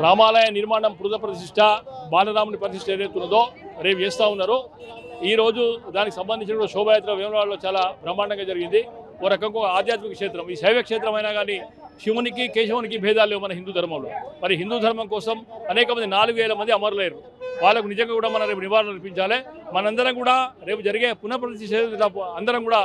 రామాలయ నిర్మాణం పురుద ప్రతిష్ట బాలరాముని ప్రతిష్ట ఏదైతే ఉన్నదో రేపు చేస్తూ ఉన్నారో ఈరోజు దానికి సంబంధించిన శోభాయాత్ర వేములవాడలో చాలా బ్రహ్మాండంగా జరిగింది. ఓ రకంగా ఆధ్యాత్మిక క్షేత్రం, ఈ శైవ క్షేత్రం అయినా కానీ శివునికి కేశవునికి భేదాలు లేవు మన హిందూ ధర్మంలో. మరి హిందూ ధర్మం కోసం అనేక మంది 4000 మంది అమరులయ్యారు. వాళ్ళకు నిజంగా కూడా మనం రేపు నివారణ అర్పించాలి. మనందరం కూడా రేపు జరిగే పునఃప్రతిష్ఠ అందరం కూడా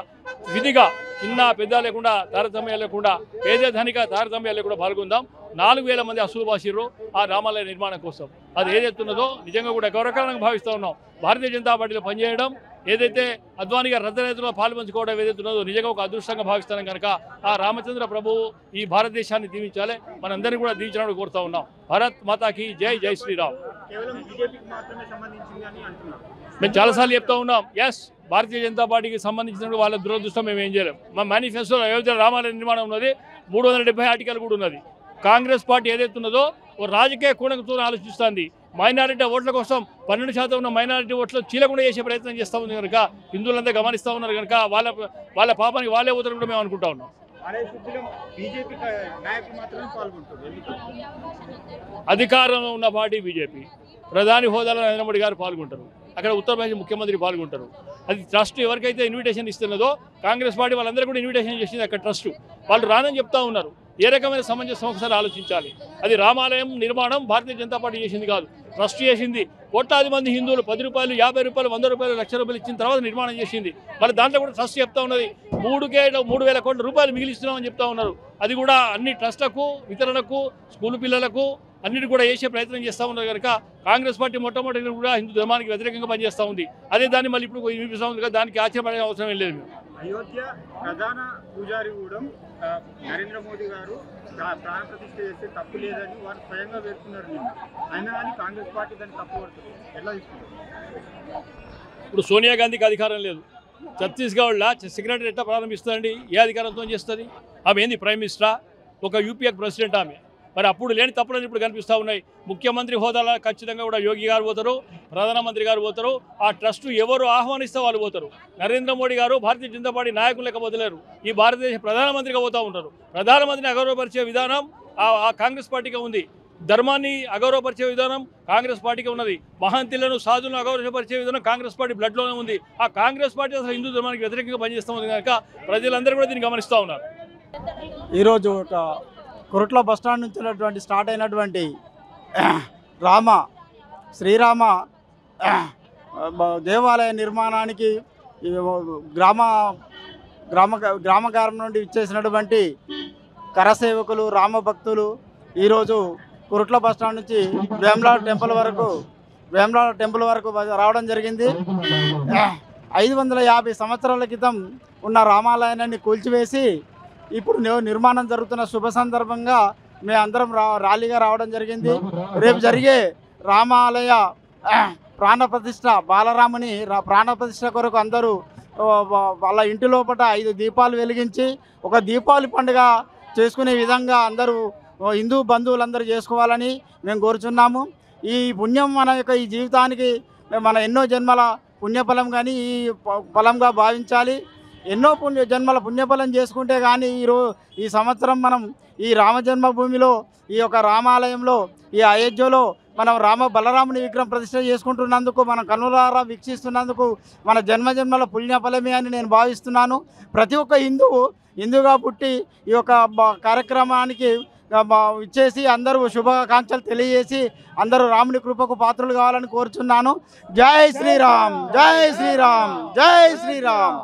విధిగా చిన్న పెద్ద లేకుండా తారతమ్యాలు లేకుండా పేద ధనిక తారతమ్యాలు లేకుండా పాల్గొందాం. 4000 మంది అసలు బాసిర్రు ఆ రామాలయ నిర్మాణం కోసం. అది ఏదైతున్నదో నిజంగా కూడా గౌరవకరంగా భావిస్తూ ఉన్నాం. భారతీయ జనతా పార్టీలో పనిచేయడం, ఏదైతే అద్వానీ గారు రథయాత్రలో పాల్పంచుకోవడం ఏదైతే ఉన్నదో నిజంగా ఒక అదృష్టంగా భావిస్తాం కనుక ఆ రామచంద్ర ప్రభువు ఈ భారతదేశాన్ని దీవించాలి. మనందరినీ కూడా దీవించడానికి కోరుతా ఉన్నాం. భారత్ మాతాకి జై, జై శ్రీరామ్. మేము చాలాసార్లు చెప్తా ఉన్నాం, ఎస్ భారతీయ జనతా పార్టీకి సంబంధించిన వాళ్ళ దురదృష్టం మేము ఏం చేయలేం. మా మేనిఫెస్టోలో అయోధ్య రామాలయ నిర్మాణం ఉన్నది, 370 ఆర్టికల్ కూడా ఉన్నది. కాంగ్రెస్ పార్టీ ఏదైతే ఉన్నదో ఓ రాజకీయ కోణంతో ఆలోచిస్తుంది. మైనారిటీ ఓట్ల కోసం 12% ఉన్న మైనారిటీ ఓట్లు చీలకుండా చేసే ప్రయత్నం చేస్తూ ఉంది కనుక హిందువులంతా గమనిస్తూ ఉన్నారు కనుక వాళ్ళ పాపానికి వాళ్ళే పోతారు కూడా మేము అనుకుంటా ఉన్నాం. అధికారంలో ఉన్న పార్టీ బీజేపీ, ప్రధాని హోదాలో నరేంద్ర మోడీ గారు పాల్గొంటారు. అక్కడ ఉత్తరప్రదేశ్ ముఖ్యమంత్రి పాల్గొంటారు. అది ట్రస్ట్ ఎవరికైతే ఇన్విటేషన్ ఇస్తున్నదో కాంగ్రెస్ పార్టీ వాళ్ళందరూ కూడా ఇన్విటేషన్ చేసింది. అక్కడ ట్రస్ట్ వాళ్ళు రానని చెప్తా ఉన్నారు. ఏ రకమైన సమంజసం ఒకసారి ఆలోచించాలి. అది రామాలయం నిర్మాణం భారతీయ జనతా పార్టీ చేసింది కాదు, ట్రస్ట్ చేసింది. కోట్లాది మంది హిందువులు 10 రూపాయలు, 50 రూపాయలు, 100 రూపాయలు, ₹1,00,000 ఇచ్చిన తర్వాత నిర్మాణం చేసింది. మరి దాంట్లో కూడా ట్రస్ట్ చెప్తా ఉన్నది 3,000 కోట్ల రూపాయలు మిగిలిస్తున్నామని చెప్తా ఉన్నారు. అది కూడా అన్ని ట్రస్టులకు, వితరణకు, స్కూల్ పిల్లలకు అన్నిటి కూడా చేసే ప్రయత్నం చేస్తూ ఉన్నారు కనుక కాంగ్రెస్ పార్టీ మొట్టమొదటి కూడా హిందూ ధర్మానికి వ్యతిరేకంగా పనిచేస్తూ ఉంది. అదే దాన్ని మళ్ళీ ఇప్పుడు వినిపిస్తూ ఉంది కదా, దానికి ఆశ్చర్యపడే అవసరం ఏం లేదు. అయోధ్య ప్రధాన పూజారి కూడా నరేంద్ర మోదీ గారు ప్రాణ ప్రతిష్ఠ చేస్తే తప్పు లేదని వారు స్వయంగా పేర్కొన్నారు. అయినా కానీ కాంగ్రెస్ పార్టీ దాన్ని తప్పు పడుతుంది. ఎట్లా తీసుకుంటారు? ఇప్పుడు సోనియా గాంధీకి అధికారం లేదు. ఛత్తీస్గఢ్లో సెక్రటరీ ఎట్లా ప్రారంభిస్తుందండి? ఏ అధికారంతో చేస్తుంది? ఆమె ఏంది ప్రైమ్ మినిస్టరా? ఒక యూపీఏకి ప్రెసిడెంట్ ఆమె. మరి అప్పుడు లేని తప్పులని ఇప్పుడు కనిపిస్తూ ఉన్నాయి. ముఖ్యమంత్రి హోదాలో ఖచ్చితంగా కూడా యోగి గారు పోతారు, ప్రధానమంత్రి గారు పోతారు. ఆ ట్రస్ట్ ఎవరు ఆహ్వానిస్తే వాళ్ళు పోతారు. నరేంద్ర మోడీ గారు భారతీయ జనతా పార్టీ నాయకులు లెక్క వదిలేరు. ఈ భారతదేశ ప్రధానమంత్రిగా పోతూ ఉంటారు. ప్రధానమంత్రిని అగౌరవపరిచే విధానం ఆ కాంగ్రెస్ పార్టీకి ఉంది. ధర్మాన్ని అగౌరవపరిచే విధానం కాంగ్రెస్ పార్టీకి ఉన్నది. మహంతులను, సాధులను అగౌరవపరిచే విధానం కాంగ్రెస్ పార్టీ బ్లడ్లోనే ఉంది. ఆ కాంగ్రెస్ పార్టీ అసలు హిందూ ధర్మానికి వ్యతిరేకంగా పనిచేస్తూ ఉంది కనుక ప్రజలందరూ కూడా దీన్ని గమనిస్తూ ఉన్నారు. ఈరోజు ఒక కొరట్ల బస్టాండ్ నుంచి స్టార్ట్ అయినటువంటి శ్రీరామ దేవాలయ నిర్మాణానికి గ్రామకారం నుండి ఇచ్చేసినటువంటి కరసేవకులు, రామభక్తులు ఈరోజు కొరట్ల బస్టాండ్ నుంచి వేములవాడ టెంపుల్ వరకు రావడం జరిగింది. 550 సంవత్సరాల క్రితం ఉన్న రామాలయాన్ని కూల్చివేసి ఇప్పుడు నిర్మాణం జరుగుతున్న శుభ సందర్భంగా మేము అందరం ర్యాలీగా రావడం జరిగింది. రేపు జరిగే రామాలయ ప్రాణప్రతిష్ఠ, బాలరాముని ప్రాణప్రతిష్ఠ కొరకు అందరూ వాళ్ళ ఇంటి లోపల 5 దీపాలు వెలిగించి ఒక దీపావళి పండుగ చేసుకునే విధంగా అందరూ హిందూ బంధువులందరూ చేసుకోవాలని మేము కోరుచున్నాము. ఈ పుణ్యం మన యొక్క ఈ జీవితానికి మన ఎన్నో జన్మల పుణ్యఫలం కానీ ఈ ఫలంగా భావించాలి. ఎన్నో జన్మల పుణ్యఫలం చేసుకుంటే కానీ ఈ సంవత్సరం మనం ఈ రామజన్మభూమిలో, ఈ యొక్క రామాలయంలో, ఈ అయోధ్యలో మనం బలరాముని విగ్రహం ప్రతిష్ఠ చేసుకుంటున్నందుకు, మనం కన్నులారా వీక్షిస్తున్నందుకు మన జన్మజన్మల పుణ్యఫలమే అని నేను భావిస్తున్నాను. ప్రతి ఒక్క హిందువుగా పుట్టి ఈ యొక్క కార్యక్రమానికి ఇచ్చేసి అందరూ శుభాకాంక్షలు తెలియజేసి అందరూ రాముని కృపకు పాత్రలు కావాలని కోరుచున్నాను. జై శ్రీరామ్, జై శ్రీరామ్, జై శ్రీరామ్.